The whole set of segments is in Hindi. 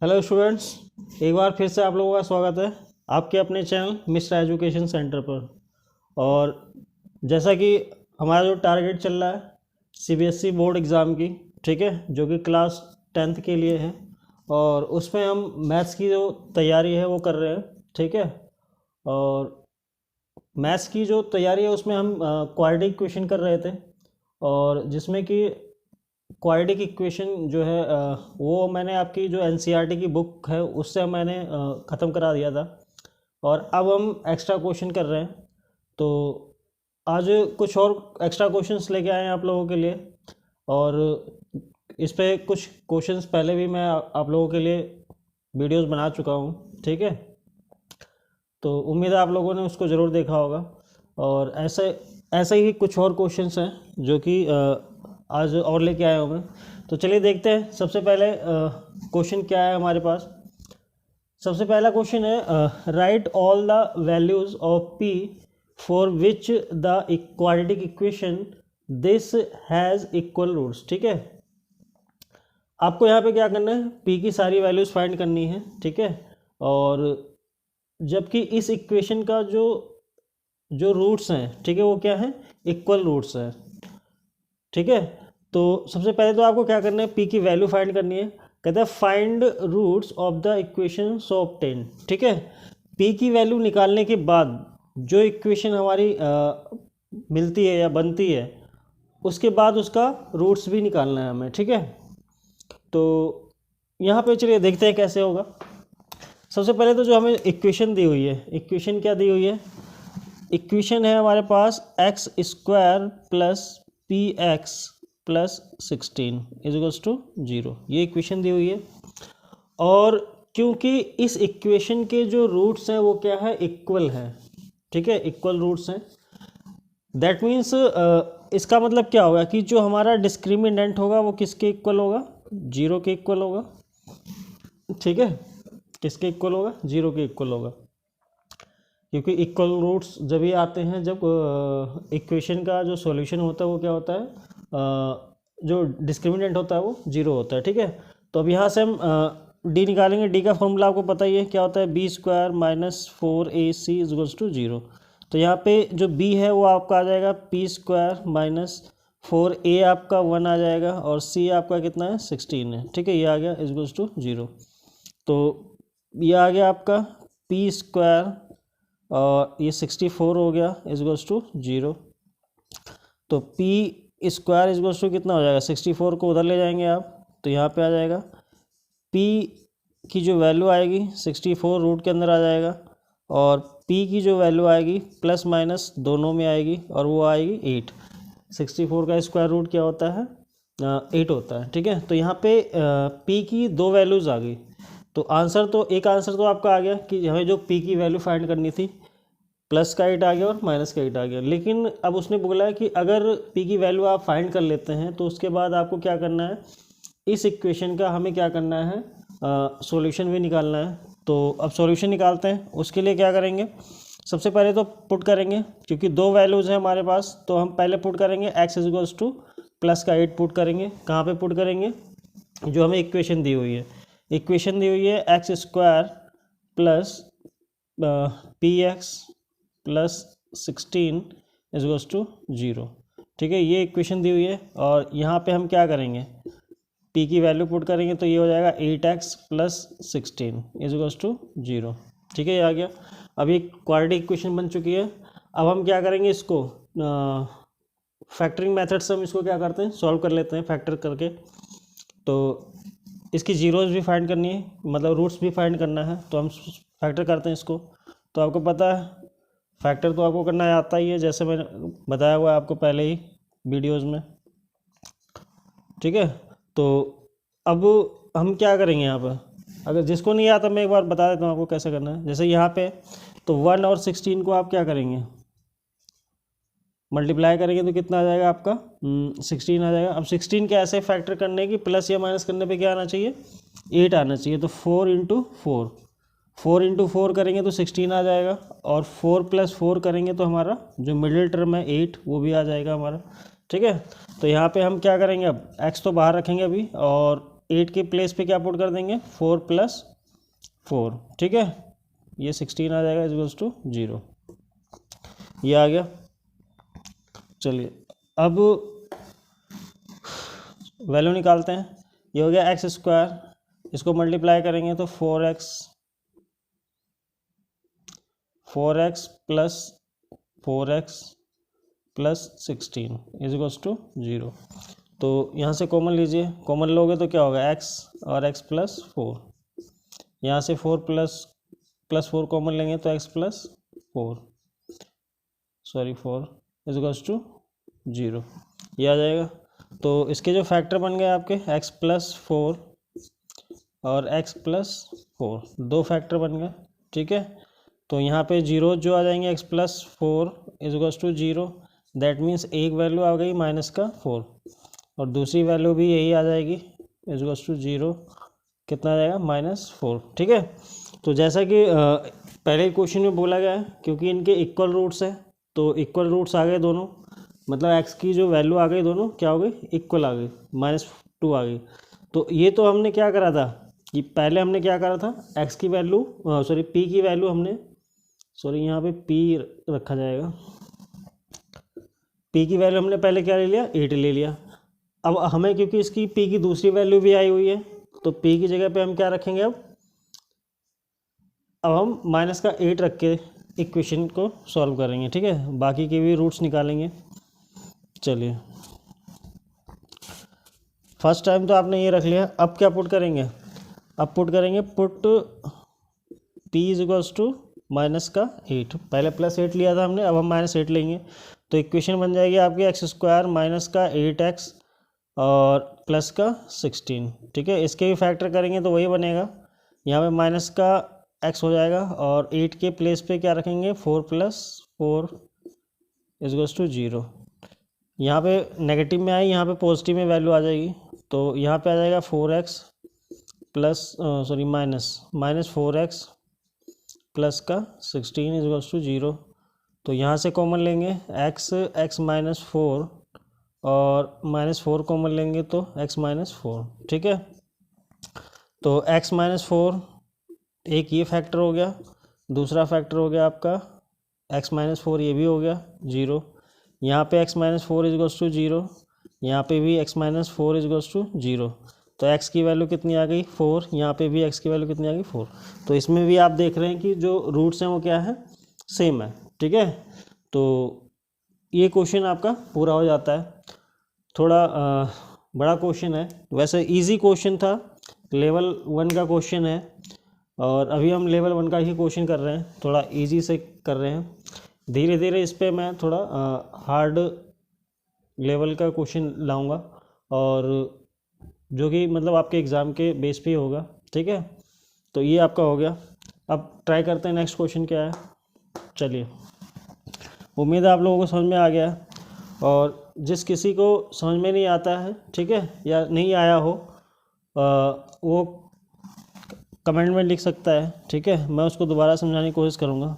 हेलो स्टूडेंट्स, एक बार फिर से आप लोगों का स्वागत है आपके अपने चैनल मिस्टर एजुकेशन सेंटर पर। और जैसा कि हमारा जो टारगेट चल रहा है सीबीएसई बोर्ड एग्ज़ाम की, ठीक है, जो कि क्लास 10th के लिए है, और उसमें हम मैथ्स की जो तैयारी है वो कर रहे हैं, ठीक है। और मैथ्स की जो तैयारी है उसमें हम क्वाड्रेटिक इक्वेशन कर रहे थे, और जिसमें कि क्वाड्रेटिक इक्वेशन जो है वो मैंने आपकी जो एनसीईआरटी की बुक है उससे मैंने ख़त्म करा दिया था, और अब हम एक्स्ट्रा क्वेश्चन कर रहे हैं। तो आज कुछ और एक्स्ट्रा क्वेश्चंस लेके आए हैं आप लोगों के लिए, और इस पे कुछ क्वेश्चंस पहले भी मैं आप लोगों के लिए वीडियोस बना चुका हूँ, ठीक है। तो उम्मीद है आप लोगों ने उसको ज़रूर देखा होगा। और ऐसे ही कुछ और क्वेश्चंस हैं जो कि आज और लेके आया हूँ मैं। तो चलिए देखते हैं। सबसे पहले क्वेश्चन क्या है हमारे पास। सबसे पहला क्वेश्चन है write all the values of p for which the quadratic equation this has equal roots. ठीक है, आपको यहाँ पे क्या करना है, पी की सारी वैल्यूज़ फाइंड करनी है, ठीक है। और जबकि इस इक्वेशन का जो रूट्स हैं, ठीक है, वो क्या है, इक्वल रूट्स हैं, ठीक है। तो सबसे पहले तो आपको क्या करना है, पी की वैल्यू फाइंड करनी है। कहते हैं find roots of the equation so obtain, ठीक है। पी की वैल्यू निकालने के बाद जो इक्वेशन हमारी मिलती है या बनती है, उसके बाद उसका रूट्स भी निकालना है हमें, ठीक है। तो यहाँ पे चलिए देखते हैं कैसे होगा। सबसे पहले तो जो हमें इक्वेशन दी हुई है, इक्वेशन क्या दी हुई है, इक्वेशन है हमारे पास x square plus p x plus 16 is to 0, ये इक्वेशन दी हुई है। और क्योंकि इस इक्वेशन के जो रूट्स हैं वो क्या है, इक्वल है, ठीक है, इक्वल रूट्स हैं। दैट मीन्स इसका मतलब क्या होगा कि जो हमारा डिस्क्रिमिनेंट होगा वो किसके इक्वल होगा, 0 के इक्वल होगा, ठीक है। किसके इक्वल होगा, 0 के इक्वल होगा। क्योंकि इक्वल रूट्स जब भी आते हैं जब इक्वेशन का जो सॉल्यूशन होता है वो क्या होता है, जो डिस्क्रिमिनेंट होता है वो 0 होता है, ठीक है। तो अब यहाँ से हम डी निकालेंगे। डी का फॉर्मूला आपको पता ही है क्या होता है, b square minus 4ac is to 0। तो यहाँ पे जो बी है वो आपका आ जाएगा पी स्क्वायर माइनस 4a आपका 1 आ जाएगा, और सी आपका कितना है, 16 है, ठीक है। ये आ गया इज टू 0। तो ये आ गया आपका पी स्क्वायर और ये 64 हो गया इज टू 0। तो पी स्क्वायर इज टू कितना हो जाएगा, 64 को उधर ले जाएंगे आप तो यहाँ पे आ जाएगा पी की जो वैल्यू आएगी 64 रूट के अंदर आ जाएगा, और पी की जो वैल्यू आएगी प्लस माइनस दोनों में आएगी, और वो आएगी 8। 64 का स्क्वायर रूट क्या होता है, 8 होता है, ठीक है। तो यहाँ पे पी की दो वैल्यूज़ आ गई। तो एक आंसर तो आपका आ गया कि हमें जो पी की वैल्यू फाइंड करनी थी, प्लस का 8 आ गया और माइनस का 8 आ गया। लेकिन अब उसने बोला है कि अगर पी की वैल्यू आप फाइंड कर लेते हैं तो उसके बाद आपको क्या करना है, इस इक्वेशन का हमें क्या करना है, सॉल्यूशन भी निकालना है। तो अब सॉल्यूशन निकालते हैं। उसके लिए क्या करेंगे, सबसे पहले तो पुट करेंगे, क्योंकि दो वैल्यूज़ हैं हमारे पास, तो हम पहले पुट करेंगे एक्स इज टू प्लस का 8 पुट करेंगे। कहाँ पे पुट करेंगे, जो हमें इक्वेशन दी हुई है, इक्वेशन दी हुई है x square plus p x plus 16 is to 0, ठीक है। ये इक्वेशन दी हुई है, और यहाँ पे हम क्या करेंगे, पी की वैल्यू पुट करेंगे तो ये हो जाएगा 8x प्लस 16 इज टू 0, ठीक है। ये आ गया। अब ये क्वाड्रेटिक इक्वेशन बन चुकी है। अब हम क्या करेंगे, इसको फैक्टरिंग मेथड से हम इसको क्या करते हैं, सॉल्व कर लेते हैं फैक्टर करके। तो इसकी जीरोज़ भी फाइंड करनी है, मतलब रूट्स भी फाइंड करना है, तो हम फैक्टर करते हैं इसको। तो आपको पता है फैक्टर तो आपको करना आता ही है, जैसे मैंने बताया हुआ है आपको पहले ही वीडियोस में, ठीक है। तो अब हम क्या करेंगे यहाँ पर, अगर जिसको नहीं आता मैं एक बार बता देता हूँ आपको कैसे करना है। जैसे यहाँ पे तो 1 और 16 को आप क्या करेंगे, मल्टीप्लाई करेंगे तो कितना आ जाएगा आपका, 16 आ जाएगा। अब 16 के ऐसे फैक्टर करने की प्लस या माइनस करने पे क्या आना चाहिए, 8 आना चाहिए। तो 4 इंटू फोर करेंगे तो 16 आ जाएगा, और 4 + 4 करेंगे तो हमारा जो मिडिल टर्म है 8 वो भी आ जाएगा हमारा, ठीक है। तो यहाँ पे हम क्या करेंगे, अब x तो बाहर रखेंगे अभी, और 8 के प्लेस पे क्या पुट कर देंगे, 4+4, ठीक है, ये 16 आ जाएगा इक्वल्स टू 0, ये आ गया। चलिए अब वैल्यू निकालते हैं। ये हो गया x², इसको मल्टीप्लाई करेंगे तो 4x plus 4x plus 16 is equals to 0। तो यहाँ से कॉमन लीजिए, कॉमन लोगे तो क्या होगा, x और x प्लस 4, यहाँ से 4 प्लस 4 कॉमन लेंगे तो x plus 4 is equals to 0, ये आ जाएगा। तो इसके जो फैक्टर बन गए आपके x प्लस 4 और x प्लस 4, दो फैक्टर बन गए, ठीक है। तो यहाँ पे जीरो जो आ जाएंगे, x plus 4 is equals to 0, that means एक वैल्यू आ गई -4 और दूसरी वैल्यू भी यही आ जाएगी इज इक्वल्स टू 0, कितना आ जाएगा, -4, ठीक है। तो जैसा कि पहले क्वेश्चन में बोला गया है, क्योंकि इनके इक्वल रूट्स है तो इक्वल रूट्स आ गए दोनों, मतलब x की जो वैल्यू आ गई दोनों क्या हो गई, इक्वल आ गई, -2 आ गई। तो ये तो हमने क्या करा था कि पहले हमने क्या करा था, x की वैल्यू p की वैल्यू हमने यहाँ पे p रखा जाएगा, p की वैल्यू हमने पहले क्या ले लिया, 8 ले लिया। अब हमें क्योंकि इसकी p की दूसरी वैल्यू भी आई हुई है तो p की जगह पे हम क्या रखेंगे, अब हम -8 रख के इक्वेशन को सॉल्व करेंगे, ठीक है, बाकी के भी रूट्स निकालेंगे। चलिए फर्स्ट टाइम तो आपने ये रख लिया, अब क्या पुट करेंगे, अब पुट करेंगे put p is equals to -8, पहले +8 लिया था हमने, अब हम -8 लेंगे तो इक्वेशन बन जाएगी आपकी x² -8x और +16, ठीक है। इसके भी फैक्टर करेंगे तो वही बनेगा, यहाँ पे -x हो जाएगा और 8 के प्लेस पे क्या रखेंगे, 4 + 4 इज इक्वल्स टू 0। यहाँ पे नेगेटिव में आई, यहाँ पे पॉजिटिव में वैल्यू आ जाएगी, तो यहाँ पे आ जाएगा 4x -4x प्लस का 16 इज इक्वल्स टू 0। तो यहाँ से कॉमन लेंगे x -4 और -4 कॉमन लेंगे तो x -4, ठीक है। तो x -4 एक ये फैक्टर हो गया, दूसरा फैक्टर हो गया आपका x -4, ये भी हो गया 0। यहाँ पे x -4 इज इक्वल्स टू 0, यहाँ पे भी x -4 इज इक्वल्स टू 0। तो x की वैल्यू कितनी आ गई, 4, यहाँ पे भी x की वैल्यू कितनी आ गई, 4। तो इसमें भी आप देख रहे हैं कि जो रूट्स हैं वो क्या है, सेम है, ठीक है। तो ये क्वेश्चन आपका पूरा हो जाता है। थोड़ा बड़ा क्वेश्चन है, वैसे इजी क्वेश्चन था, लेवल 1 का क्वेश्चन है और अभी हम लेवल 1 का ही क्वेश्चन कर रहे हैं, थोड़ा इजी से कर रहे हैं। धीरे धीरे इस पर मैं थोड़ा हार्ड लेवल का क्वेश्चन लाऊंगा और जो कि मतलब आपके एग्ज़ाम के बेस पे होगा, ठीक है। तो ये आपका हो गया। अब ट्राई करते हैं नेक्स्ट क्वेश्चन क्या है। चलिए, उम्मीद है आप लोगों को समझ में आ गया है, और जिस किसी को समझ में नहीं आता है, ठीक है, या नहीं आया हो वो कमेंट में लिख सकता है, ठीक है, मैं उसको दोबारा समझाने की कोशिश करूँगा।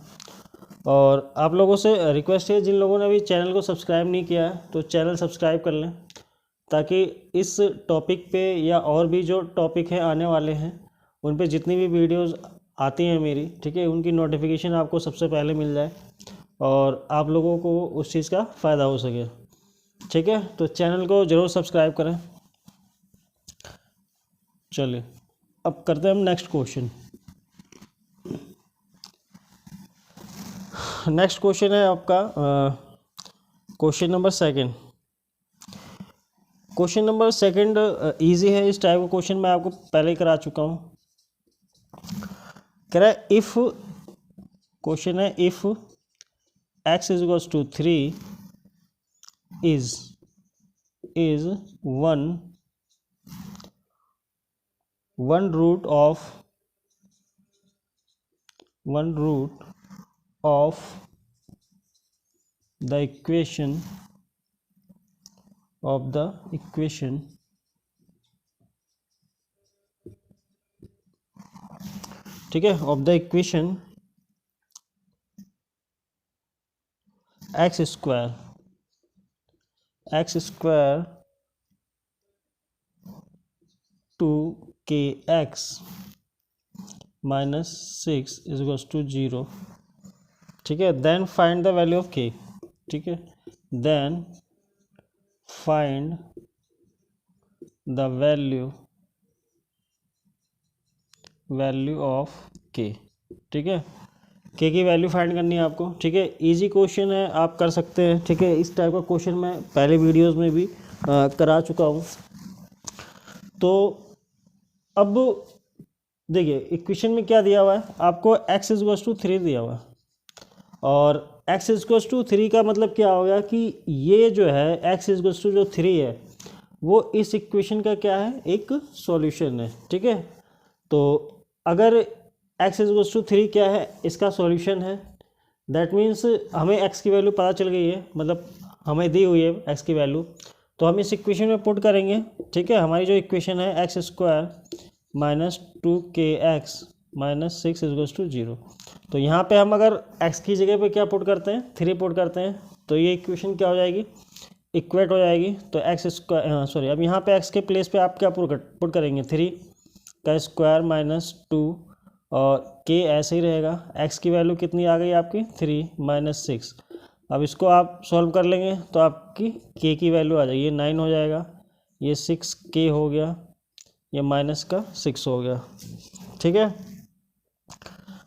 और आप लोगों से रिक्वेस्ट है, जिन लोगों ने अभी चैनल को सब्सक्राइब नहीं किया है तो चैनल सब्सक्राइब कर लें, ताकि इस टॉपिक पे या और भी जो टॉपिक है आने वाले हैं उन पे जितनी भी वीडियोस आती हैं मेरी, ठीक है, उनकी नोटिफिकेशन आपको सबसे पहले मिल जाए और आप लोगों को उस चीज़ का फ़ायदा हो सके, ठीक है। तो चैनल को ज़रूर सब्सक्राइब करें। चलिए अब करते हैं हम नेक्स्ट क्वेश्चन। नेक्स्ट क्वेश्चन है आपका question number 2। Question number 2 easy है, इस टाइप का क्वेश्चन मैं आपको पहले ही करा चुका हूँ। कह रहा है इफ़, क्वेश्चन है if x is equals to 3 is one root of the equation ठीक है, of the equation x square to k x minus 6 is equals to 0, ठीक है। Then find the value of k, ठीक है। Then find the value of k, ठीक है। के की वैल्यू फाइंड करनी है आपको, ठीक है। इजी क्वेश्चन है, आप कर सकते हैं, ठीक है। इस टाइप का क्वेश्चन मैं पहले वीडियोस में भी करा चुका हूँ। तो अब देखिए इक्वेशन में क्या दिया हुआ है आपको, x इक्वल्स टू 3 दिया हुआ है, और x इक्वल्स टू 3 का मतलब क्या हो गया कि ये जो है x इक्वल्स टू जो 3 है वो इस इक्वेशन का क्या है, एक सॉल्यूशन है, ठीक है। तो अगर x इक्वल्स टू 3 क्या है, इसका सॉल्यूशन है, दैट मीन्स हमें x की वैल्यू पता चल गई है, मतलब हमें दी हुई है x की वैल्यू, तो हम इस इक्वेशन में पुट करेंगे, ठीक है। हमारी जो इक्वेशन है x square minus 2kx minus 6 equals to 0। तो यहाँ पे हम अगर x की जगह पे क्या पुट करते हैं, 3 पुट करते हैं, तो ये इक्वेशन क्या हो जाएगी, इक्वेट हो जाएगी। तो एक्स स्क्वायर सॉरी, अब यहाँ पे x के प्लेस पे आप क्या पुट करेंगे, 3 का स्क्वायर माइनस 2, और k ऐसे ही रहेगा। x की वैल्यू कितनी आ गई आपकी, 3 माइनस 6। अब इसको आप सॉल्व कर लेंगे तो आपकी k की वैल्यू आ जाएगी, ये 9 हो जाएगा, ये 6k हो गया, ये माइनस का 6 हो गया, ठीक है,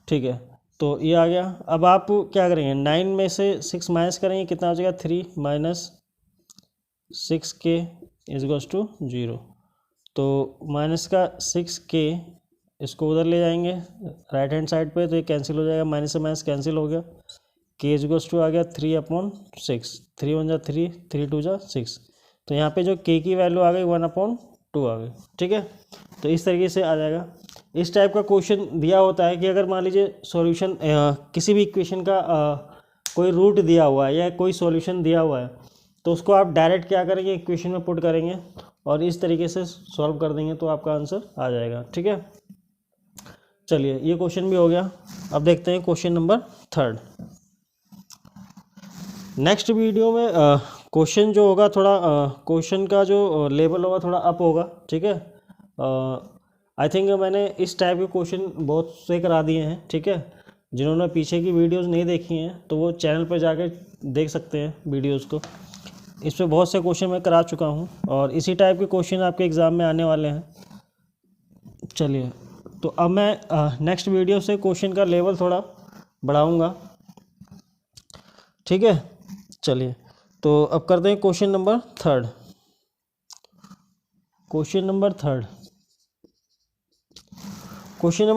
ठीक है। तो ये आ गया। अब आप क्या करेंगे, 9 में से 6 माइनस करेंगे, कितना हो जाएगा, 3 minus 6k is equals to 0। तो माइनस का 6k इसको उधर ले जाएंगे राइट हैंड साइड पे, तो ये कैंसिल हो जाएगा, माइनस से माइनस कैंसिल हो गया, k इज इक्वल्स टू आ गया 3/6, 3 1 जा 3, 3 2 जा 6। तो यहाँ पे जो k की वैल्यू आ गई 1/2 आ गई, ठीक है। तो इस तरीके से आ जाएगा। इस टाइप का क्वेश्चन दिया होता है कि अगर मान लीजिए सॉल्यूशन किसी भी इक्वेशन का कोई रूट दिया हुआ है या कोई सॉल्यूशन दिया हुआ है, तो उसको आप डायरेक्ट क्या करेंगे, इक्वेशन में पुट करेंगे और इस तरीके से सॉल्व कर देंगे तो आपका आंसर आ जाएगा, ठीक है। चलिए ये क्वेश्चन भी हो गया। अब देखते हैं क्वेश्चन नंबर 3। नेक्स्ट वीडियो में क्वेश्चन जो होगा थोड़ा क्वेश्चन का जो लेवल होगा थोड़ा अप होगा, ठीक है। आई थिंक मैंने इस टाइप के क्वेश्चन बहुत से करा दिए हैं, ठीक है। जिन्होंने पीछे की वीडियोस नहीं देखी हैं तो वो चैनल पर जाकर देख सकते हैं वीडियोस को। इस पर बहुत से क्वेश्चन मैं करा चुका हूँ और इसी टाइप के क्वेश्चन आपके एग्ज़ाम में आने वाले हैं। चलिए तो अब मैं नेक्स्ट वीडियो से क्वेश्चन का लेवल थोड़ा बढ़ाऊँगा, ठीक है। चलिए तो अब करते हैं क्वेश्चन नंबर 3। क्वेश्चन नंबर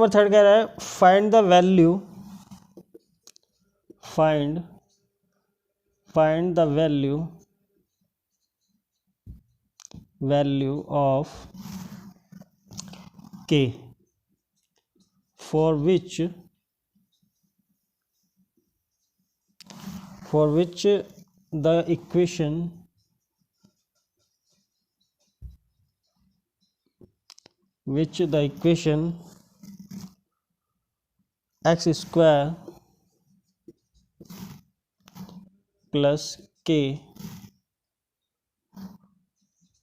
3 कह रहा है find the value of k for which the equation x square plus k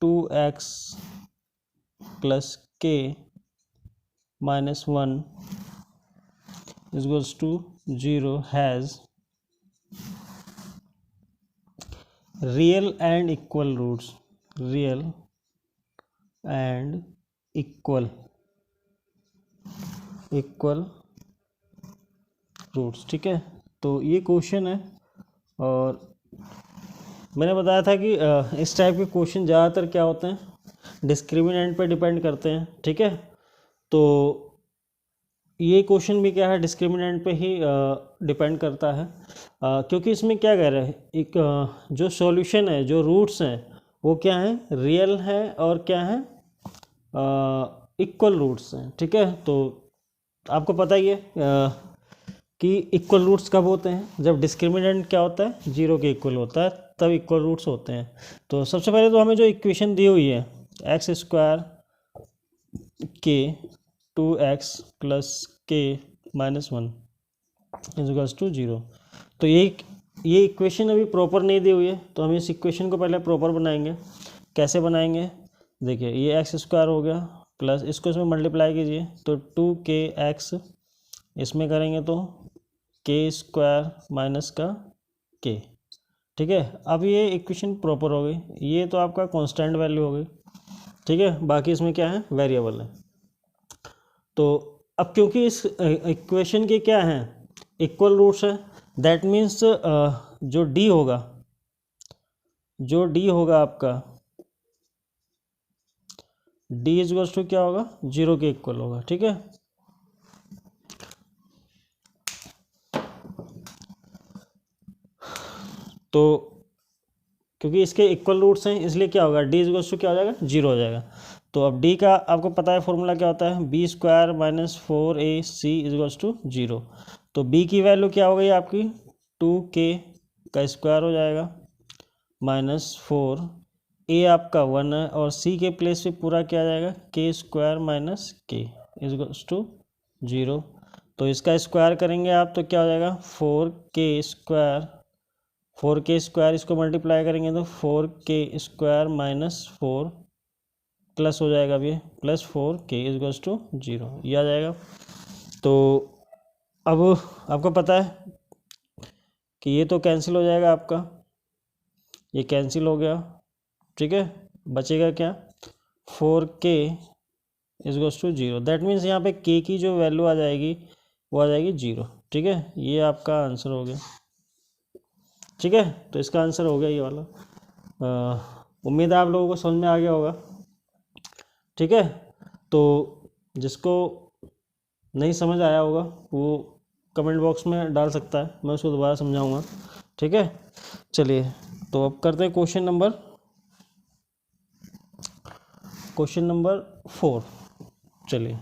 2x plus k minus 1 is equals to 0 has real and equal roots, ठीक है। तो ये क्वेश्चन है और मैंने बताया था कि इस टाइप के क्वेश्चन ज़्यादातर क्या होते हैं, डिस्क्रिमिनेंट पे डिपेंड करते हैं, ठीक है। तो ये क्वेश्चन भी क्या है, डिस्क्रिमिनेंट पे ही डिपेंड करता है, क्योंकि इसमें क्या कह रहे हैं, एक जो सॉल्यूशन है, जो रूट्स हैं वो क्या हैं, रियल है और क्या है, इक्वल रूट्स हैं, ठीक है। तो आपको पता ही है कि इक्वल रूट्स कब होते हैं, जब डिस्क्रिमिनेंट क्या होता है, 0 के इक्वल होता है, तब इक्वल रूट्स होते हैं। तो सबसे पहले तो हमें जो इक्वेशन दी हुई है एक्स स्क्वायर के 2x plus k minus 1 is equals to 0, तो ये इक्वेशन अभी प्रॉपर नहीं दी हुई है, तो हम इस इक्वेशन को पहले प्रॉपर बनाएंगे। कैसे बनाएंगे, देखिए ये एक्स स्क्वायर हो गया प्लस इसको इसमें मल्टीप्लाई कीजिए तो 2kx, इसमें करेंगे तो k² माइनस का k। ठीक है, अब ये इक्वेशन प्रॉपर हो गई, ये तो आपका कांस्टेंट वैल्यू हो गई। ठीक है, बाकी इसमें क्या है, वेरिएबल है। तो अब क्योंकि इस इक्वेशन के क्या हैं, इक्वल रूट्स है, दैट मीन्स जो d होगा आपका d इक्वल्स टू क्या होगा, 0 के इक्वल होगा। ठीक है, तो क्योंकि इसके इक्वल रूट्स हैं इसलिए क्या होगा, d इक्वल्स टू क्या हो जाएगा, 0 हो जाएगा। तो अब d का आपको पता है फॉर्मूला क्या होता है, b² minus 4ac equals to 0। तो b की वैल्यू क्या हो गई आपकी, 2k का स्क्वायर हो जाएगा माइनस 4, a आपका 1 है और c के प्लेस पे पूरा क्या आ जाएगा, k² minus k equals to 0। तो इसका स्क्वायर करेंगे आप तो क्या हो जाएगा, 4k², इसको मल्टीप्लाई करेंगे तो 4k² माइनस 4 प्लस हो जाएगा, अब ये प्लस 4k इक्वल्स टू 0, ये आ जाएगा। तो अब आपको पता है कि ये तो कैंसिल हो जाएगा आपका, ये कैंसिल हो गया। ठीक है, बचेगा क्या, 4k equals to 0, that means यहाँ पे k की जो वैल्यू आ जाएगी वो आ जाएगी 0। ठीक है, ये आपका आंसर हो गया। ठीक है, तो इसका आंसर हो गया ये वाला। उम्मीद है आप लोगों को समझ में आ गया होगा। ठीक है, तो जिसको नहीं समझ आया होगा वो कमेंट बॉक्स में डाल सकता है, मैं उसको दोबारा समझाऊंगा। ठीक है, चलिए तो अब करते हैं क्वेश्चन नंबर 4। चलिए,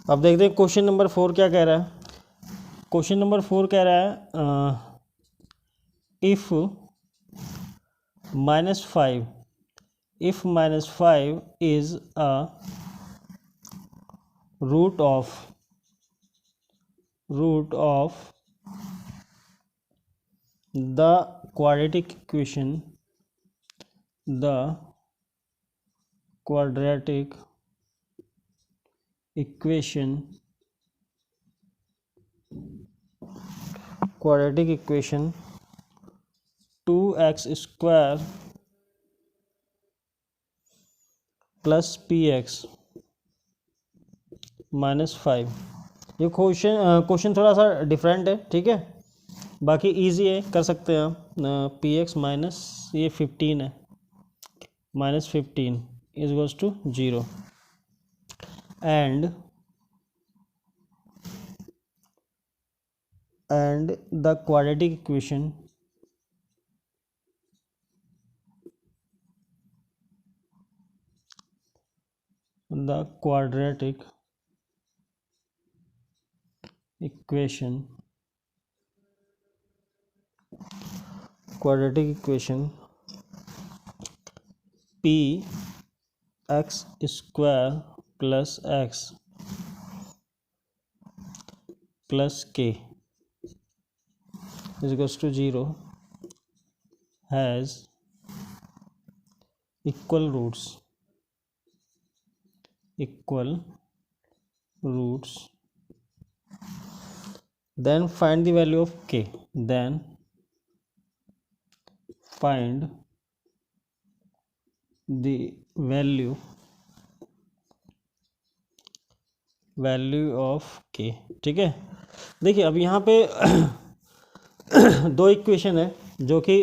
अब देखते हैं क्वेश्चन नंबर 4 क्या कह रहा है। क्वेश्चन नंबर 4 कह रहा है if -5 is a root of the quadratic equation 2x² plus px minus 5। ये क्वेश्चन थोड़ा सा डिफरेंट है। ठीक है, बाकी इजी है, कर सकते हैं आप। px माइनस ये 15 है, minus 15 equals to 0 and the quadratic equation px² plus x plus k equals to 0 has equal roots then find the value of k, value of k। ठीक है, देखिए अब यहाँ पे दो इक्वेशन है जो कि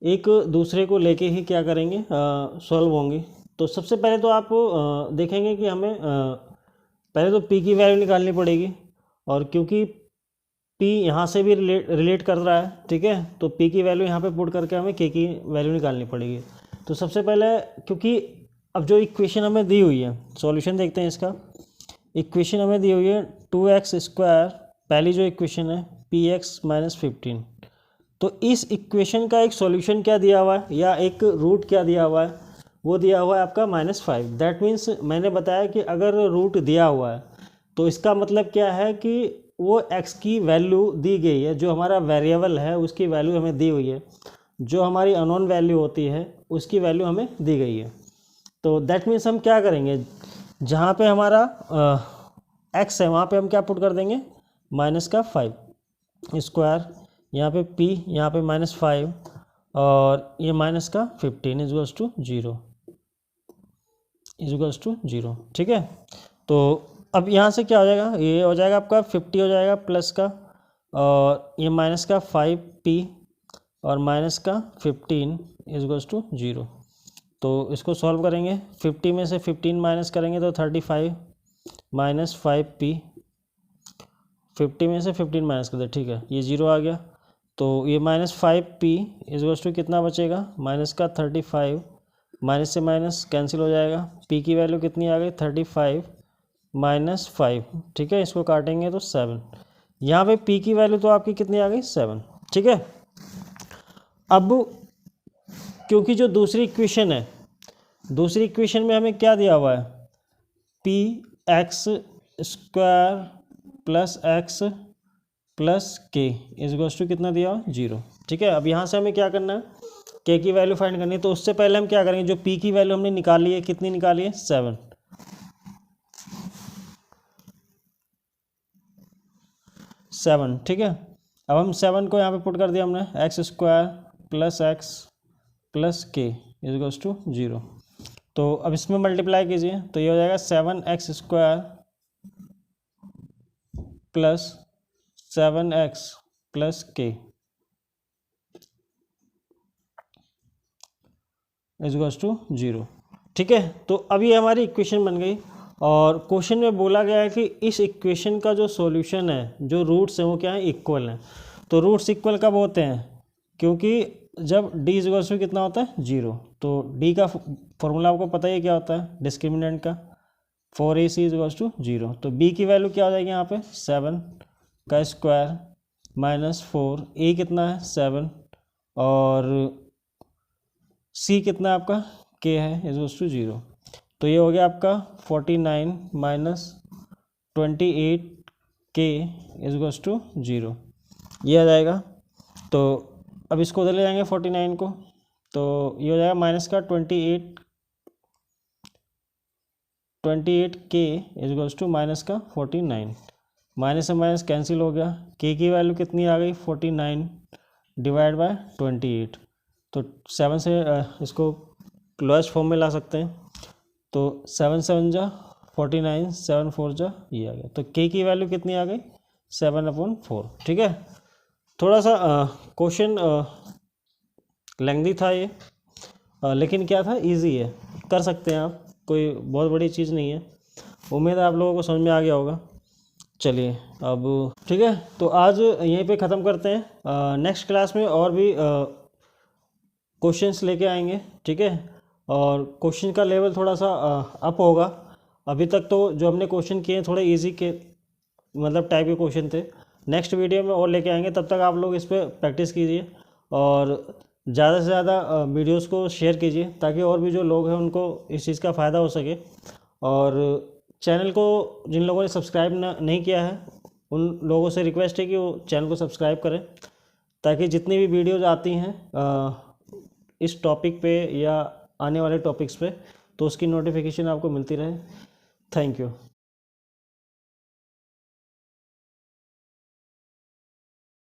एक दूसरे को लेके ही क्या करेंगे, सॉल्व होंगे। तो सबसे पहले तो आप देखेंगे कि हमें पहले तो p की वैल्यू निकालनी पड़ेगी, और क्योंकि p यहाँ से भी रिलेट कर रहा है। ठीक है, तो p की वैल्यू यहाँ पे पुट करके हमें k की वैल्यू निकालनी पड़ेगी। तो सबसे पहले, क्योंकि अब जो इक्वेशन हमें दी हुई है, सॉल्यूशन देखते हैं इसका। इक्वेशन हमें दी हुई है 2x², पहली जो इक्वेशन है px माइनस 15। तो इस इक्वेशन का एक सॉल्यूशन क्या दिया हुआ है या एक रूट क्या दिया हुआ है, वो दिया हुआ है आपका -5। दैट मीन्स मैंने बताया कि अगर रूट दिया हुआ है तो इसका मतलब क्या है कि वो x की वैल्यू दी गई है, जो हमारा वेरिएबल है उसकी वैल्यू हमें दी हुई है, जो हमारी अननोन वैल्यू होती है उसकी वैल्यू हमें दी गई है। तो दैट मीन्स हम क्या करेंगे, जहाँ पे हमारा x है वहाँ पे हम क्या पुट कर देंगे, -5 स्क्वायर, यहाँ पे p, यहाँ पे -5 और ये -15 इज टू 0 ठीक है। तो अब यहाँ से क्या हो जाएगा, ये हो जाएगा आपका 50 हो जाएगा प्लस का, और ये -5p और -15 इज टू 0। तो इसको सॉल्व करेंगे, 50 में से 15 माइनस करेंगे तो 35 -5p, 50 में से 15 माइनस कर दे, ठीक है, ये 0 आ गया। तो ये -5p इज टू कितना बचेगा, -35, माइनस से माइनस कैंसिल हो जाएगा, p की वैल्यू कितनी आ गई 35 -5, ठीक है, इसको काटेंगे तो 7। यहाँ पे p की वैल्यू तो आपकी कितनी आ गई 7, ठीक है। अब क्योंकि जो दूसरी इक्वेशन है, दूसरी इक्वेशन में हमें क्या दिया हुआ है, px square plus x plus k is to कितना दिया हुआ 0, ठीक है। अब यहाँ से हमें क्या करना है, k की वैल्यू फाइंड करनी है। तो उससे पहले हम क्या करेंगे, जो p की वैल्यू हमने निकाली है, कितनी निकाली है 7, ठीक है। अब हम 7 को यहाँ पे पुट कर दिया हमने, x square plus x plus के इज टू 0। तो अब इसमें मल्टीप्लाई कीजिए तो ये हो जाएगा 7x square plus 7x plus के इज टू 0, ठीक है। तो अब ये हमारी इक्वेशन बन गई, और क्वेश्चन में बोला गया है कि इस इक्वेशन का जो सॉल्यूशन है, जो रूट्स हैं वो क्या है, इक्वल हैं। तो रूट्स इक्वल कब होते हैं, क्योंकि जब d इज टू कितना होता है 0। तो d का फॉर्मूला आपको पता ही क्या होता है, डिस्क्रिमिनेंट का, 4ac इज टू 0। तो b की वैल्यू क्या हो जाएगी यहाँ पे 7 का स्क्वायर -4, a कितना है 7 और c कितना आपका k है इज टू 0। तो ये हो गया आपका 49 -28k इज टू 0, ये आ जाएगा। तो अब इसको उधर ले जाएंगे 49 को, तो ये हो जाएगा माइनस का 28k इज टू माइनस का 49, माइनस से माइनस कैंसिल हो गया, k की वैल्यू कितनी आ गई 49 डिवाइड बाय 28। तो 7 से इसको लोएस्ट फॉर्म में ला सकते हैं, तो 7 7 जा 49, 7 4 जा ये आ गया। तो k की वैल्यू कितनी आ गई 7/4, ठीक है। थोड़ा सा क्वेश्चन लेंथी था ये, लेकिन क्या था, इजी है, कर सकते हैं आप, कोई बहुत बड़ी चीज़ नहीं है। उम्मीद है आप लोगों को समझ में आ गया होगा। चलिए अब ठीक है, तो आज यहीं पे ख़त्म करते हैं। नेक्स्ट क्लास में और भी क्वेश्चंस लेके आएंगे, ठीक है। और क्वेश्चन का लेवल थोड़ा सा अप होगा। अभी तक तो जो हमने क्वेश्चन किए थोड़े इजी के मतलब टाइप के क्वेश्चन थे। नेक्स्ट वीडियो में और लेके आएंगे, तब तक आप लोग इस पर प्रैक्टिस कीजिए और ज़्यादा से ज़्यादा वीडियोस को शेयर कीजिए, ताकि और भी जो लोग हैं उनको इस चीज़ का फ़ायदा हो सके। और चैनल को जिन लोगों ने सब्सक्राइब नहीं किया है उन लोगों से रिक्वेस्ट है कि वो चैनल को सब्सक्राइब करें, ताकि जितनी भी वीडियोज़ आती हैं इस टॉपिक पे या आने वाले टॉपिक्स पे, तो उसकी नोटिफिकेशन आपको मिलती रहे। Thank you.